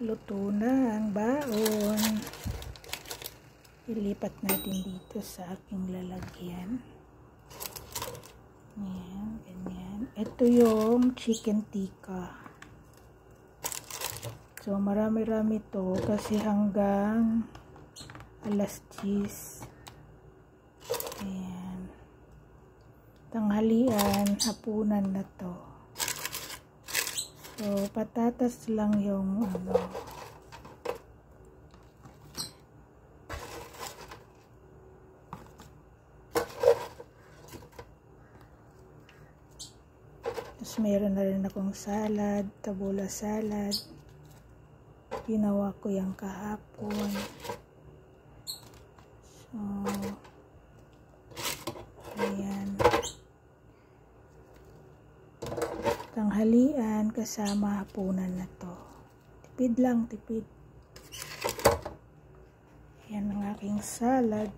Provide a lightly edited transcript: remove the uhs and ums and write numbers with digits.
Luto na ang baon. Ilipat natin dito sa aking lalagyan. Ayan, ganyan. Ito yung chicken tikka. So, marami-rami to kasi hanggang alas 10. Ayan. Tanghalian, hapunan na to. So, patatas lang yung ano. Tapos, meron na rin akong salad, tabula salad. Ginawa ko yung kahapon. So, ayan. Tanghalian kasama hapunan na to. Tipid lang, tipid. Ayan ang aking salad.